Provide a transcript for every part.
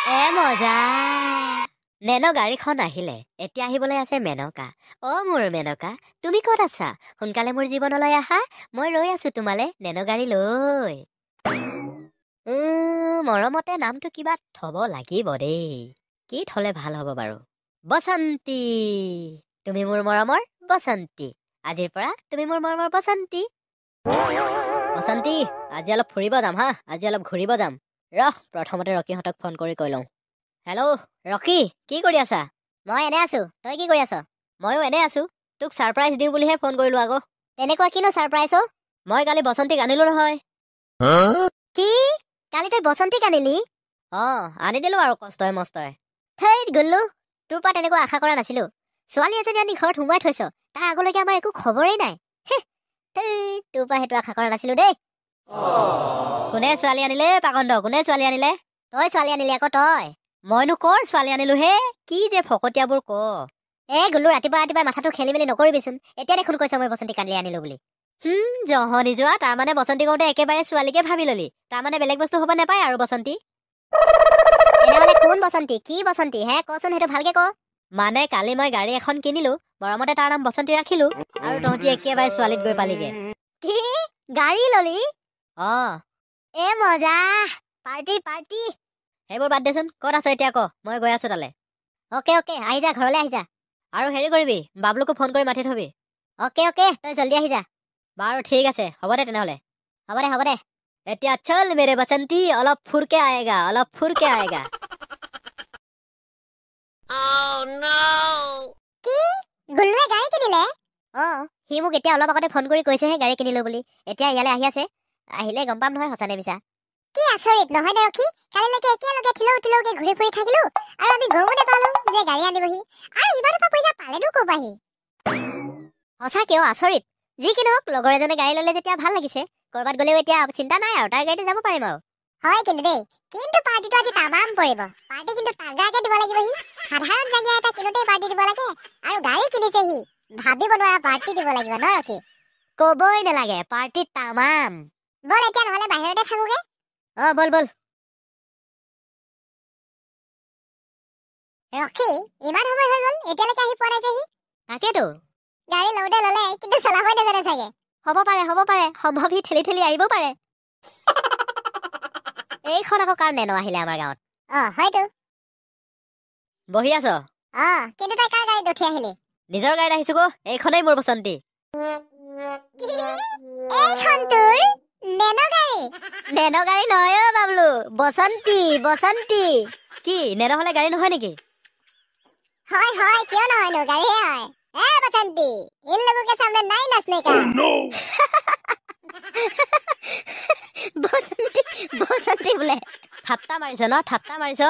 মজা নেনো গাড়ীখন আহিলে এতিয়া আহিবলৈ আছে মেনকা মোৰ মেনকা তুমি ক'ত আছা সোনকালে মোৰ জীৱনলৈ আহা মই ৰৈ আছো তোমালে নেনো গাড়ী লৈ মৰমতে নামটো কিবা থব লাগিব দেই কি থলে ভাল হ'ব বাৰু বসন্তী তুমি মোৰ মৰমৰ বসন্তী আজিৰ পৰা তুমি মোৰ মৰমৰ বসন্তী বসন্তী আজি অলপ ফুৰিব যাম হা আজি অলপ ঘূৰিব যাম প্ৰথমতে ৰকিহঁতক ফোন কৰি কৈ লওঁ হেল্ল' ৰকি কি কৰি আছা মই এনে আছো তই কি কৰি আছ ময়ো এনে আছো তোক ছাৰপ্ৰাইজ দিওঁ বুলিহে ফোন কৰিলো আকৌ তেনেকুৱা কিনো ছাৰপ্ৰাইজ মই কালি বসন্তীক আনিলো নহয় কি কালি তই বসন্তীক আনিলি আনি দিলো আৰু কষ্টই মষ্টই থেইত গল্লু তোৰ পৰা তেনেকুৱা আশা কৰা নাছিলো ছোৱালী এজনী আনি ঘৰত সোমোৱাই থৈছ তাৰ আগলৈকে আমাৰ একো খবৰেই নাই তোৰ পৰা সেইটো আশা কৰা নাছিলো দেই কোনে ছোৱালী আনিলে পাগণ্ড কোনে ছোৱালী আনিলে তই ছোৱালী আনিলি আকৌ তই মইনো কৰ ছোৱালী আনিলো হে কি যে ফকতীয়াবোৰ ক গল্লু ৰাতিপুৱা মাথাটো খেলি মেলি নকৰিবিচোন এতিয়া দেখোন কৈছ মই বসন্তী কালি আনিলো বুলি জহনি যোৱা তাৰমানে বসন্তী কওঁতে একেবাৰে ছোৱালীকে ভাবি ললি তাৰমানে বেলেগ বস্তু হ'ব নাপায় আৰু বসন্তী তেনেহ'লে কোন বসন্তী কি বসন্তী হে কচোন সেইটো ভালকে ক মানে কালি মই গাড়ী এখন কিনিলো মৰমতে তাৰ নাম বসন্তী ৰাখিলো আৰু তহঁতি একেবাৰে ছোৱালীত গৈ পালিগে কি গাড়ী ললি মজা পাৰ্টি পাৰ্টি সেইবোৰ বাদ দেচোন ক'ত আছ এতিয়া ক মই গৈ আছো তালে অকে আহি যা ঘৰলৈ আহি যা আৰু হেৰি কৰিবি বাবলুকো ফোন কৰি মাতি থবি অকে তই জল্দি আহি যা বাৰু ঠিক আছে হ'ব দে তেনেহ'লে হ'ব দে এতিয়া চল মেৰে বসন্তী অলপ ফুৰকে আয়েগা কি গুল্লুৱে গাড়ী কিনিলে সি মোক এতিয়া অলপ আগতে ফোন কৰি কৈছেহে গাড়ী কিনিলো বুলি এতিয়া ইয়ালৈ আহি আছে আহিলে গম পাম নহয় সঁচা নে মিছা কি আচৰিত নহয় দে ৰখি কালিলৈকে একেলগে ঠিলৌকে ঘূৰি ফুৰি থাকিলো আৰু আমি গমো নাপালো যে গাড়ী আনিবহি আৰু ইমান পইচা পালেনো ক'ৰ পাহি সঁচা কিয় আচৰিত যি কি নহওক লগৰ এজনে গাড়ী ল'লে যেতিয়া ভাল লাগিছে কৰবাত গ'লেও এতিয়া চিন্তা নাই আৰু তাৰ গাড়ীতে যাব পাৰিম আৰু হয় কিন্তু দেই কিন্তু পাৰ্টিটো আজি তামাম পৰিব পাৰ্টি কিন্তু তাগৰাকে দিব লাগিব সি সাধাৰণ জাগিয়া এটা কিনোতেই পাৰ্টি দিব লাগে আৰু গাড়ী কিনিছে সি ভাবিব নোৱাৰা পাৰ্টি দিব লাগিব ন ৰকি ক'বই নালাগে পাৰ্টি তামাম বল এতিয়া নহ'লে বাহিৰতে থাকোগে বল ৰকি ইমান সময় হৈ গ'ল এতিয়ালৈকে আহি পোৱা নাই যে সি তাকেতো গাড়ী লওঁতে ল'লে কিন্তু চলাবই নাজানে চাগে হ'ব পাৰে সম্ভৱ সি ঠেলি আহিব পাৰে এইখন আকৌ কাৰ নেনো আহিলে আমাৰ গাঁৱত হয়তো বহি আছ কিন্তু তই কাৰ গাড়ীত উঠি আহিলি নিজৰ গাড়ীত আহিছো গো এইখনেই মোৰ বসন্তী এইখন তোৰ নেনো গাড়ী নহয় বাবলু বসন্তী কি নেনো হলে গাড়ী নহয় নেকি হয় কিয় নহয়নো গাড়ীহে হয় बसंती इन लोगों के सामने नहीं नाचने का বসন্তী বোলে ঠাট্টা মাৰিছ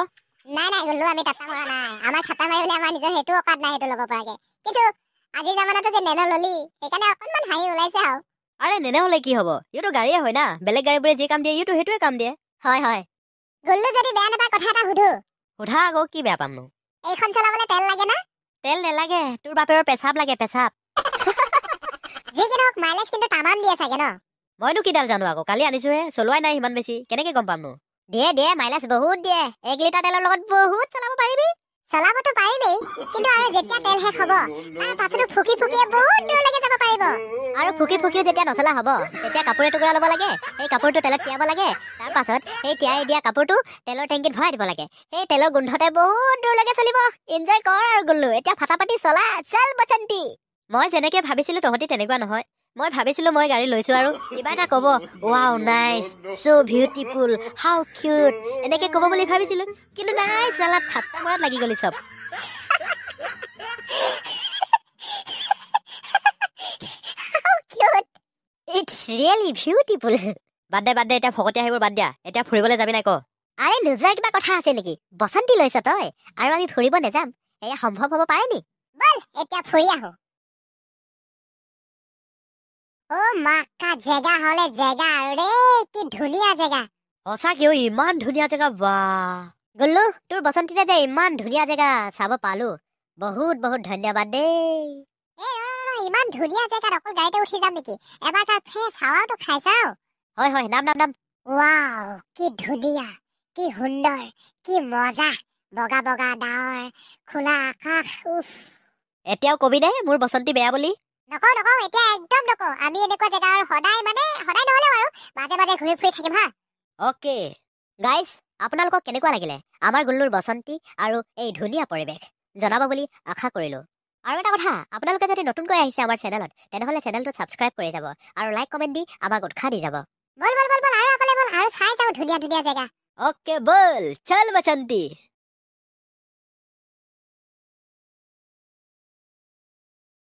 নাই গল্লু আমি ঠাট্টা মৰা নাই আমাৰ ঠাট্টা মাৰিবলৈ আমাৰ নিজৰ হেতু অকাত নাই হেতু ল'ব পৰাকে কিন্তু আজি জামানাটো যে নেনো ললি সেইকাৰণে অকণমান হাঁহি ওলাইছে আৰু আৰে নেনো হলে কি হ'ব ইউটো গাড়ীয়ে হয় না বেলেগ গাড়ীবোৰে যি কাম দিয়ে ইউটো সেইটোৱে কাম দিয়ে হয় গল্লু যদি বেয়া নাপায় কথা এটা সোধা আকৌ কি বেয়া পামনো এইখন চলাবলৈ তেল লাগে না তেল নেলাগে তোৰ বাপেৰৰ পেছাব লাগে পেছাব যি কি নহওক মাইলেজ কিন্তু তামাম দিয়ে চাগে ন মইনো কিডাল জানো আকৌ কালি আনিছোহে চলোৱাই নাই ইমান বেছি কেনেকে গম পামনো দিয়ে মাইলেজ বহুত দিয়ে 1 লিটাৰ তেলৰ লগত বহুত চলাব পাৰিবি চলাবতো পাৰিবেই কিন্তু আৰু যেতিয়া তেল শেষ হ'ব তাৰ পাছতো ফুকি বহুত দূৰলৈকে যাব পাৰিব আৰু ফুকিও যেতিয়া নচলা হ'ব তেতিয়া কাপোৰ এটুকুৰা ল'ব লাগে সেই কাপোৰটো তেলত তিয়াব লাগে তাৰ পাছত সেই তিয়াই দিয়া কাপোৰটো তেলৰ টেংকিত ভৰাই দিব লাগে সেই তেলৰ গোন্ধতে বহুত দূৰলৈকে চলিব এনজয় কৰ আৰু গল্লু এতিয়া ফাটাফাটি চলা চল বসন্তী মই যেনেকে ভাবিছিলো তহঁতি তেনেকুৱা নহয় মই ভাবিছিলো মই গাড়ী লৈছো আৰু কিবা এটা ক'ব ৱাও নাইস সো বিউটিফুল হাউ কিউট এনেকে ক'ব বুলি ভাবিছিলো কিন্তু নাই চালা ঠাট্টা মৰাত লাগি গলি সব It's really beautiful. বাদ দে এতিয়া ফকতীয়া সেইবোৰ বাদ দিয়া এতিয়া ফুৰিবলৈ যাবি নাই ক আৰে নোযোৱাৰ কিবা কথা আছে নেকি বসন্তী লৈছ তই আৰু আমি ফুৰিব নেযাম এয়া সম্ভৱ হ'ব পাৰে নি বল এতিয়া ফুৰি আহো মাকা জেগা হলে জেগা আৰু দেই কি ধুনীয়া জেগা সঁচা কিয় ইমান ধুনীয়া জেগা বাহ গল্লু তোৰ বসন্তীতে যে ইমান ধুনীয়া জেগা চাব পালো বহুত ধন্যবাদ দেই ইমান ধুনীয়া জেগাত অকল গাড়ীতে উঠি যাম নেকি এবাৰ তাৰ ফ্ৰেছ হাৱাটো খাই চাও হয় নাম ৱাও কি ধুনীয়া কি সুন্দৰ, কি মজা, বগা বগা ডাৱৰ, খোলা আকাশ। এতিয়াও কবি নে মোৰ বসন্তী বেয়া বুলি? নকওঁ নকওঁ, এতিয়া একদম নকওঁ। আমি এনেকুৱা জেগা আৰু সদায় নহ'লেও আৰু মাজে মাজে ঘূৰি ফুৰি থাকিম হা। অ'কে গাইজ, আপোনালোকক কেনেকুৱা লাগিলে আমাৰ গুল্লুৰ বসন্তী আৰু এই ধুনীয়া পৰিৱেশ? জনাব বুলি আশা কৰিলোঁ। আৰু এটা কথা, আপোনালোকে যদি নতুনকৈ আহিছে আমাৰ চেনেলত, তেনেহ'লে চেনেলটো ছাবস্ক্ৰাইব কৰি যাব আৰু লাইক কমেণ্ট দি আমাক উৎসাহ দি যাব। বল বল বল বল, আৰু অকলে বল, আৰু চাই যাওঁ ধুনীয়া ধুনীয়া জেগা। অ'কে বল, চল বসন্তী।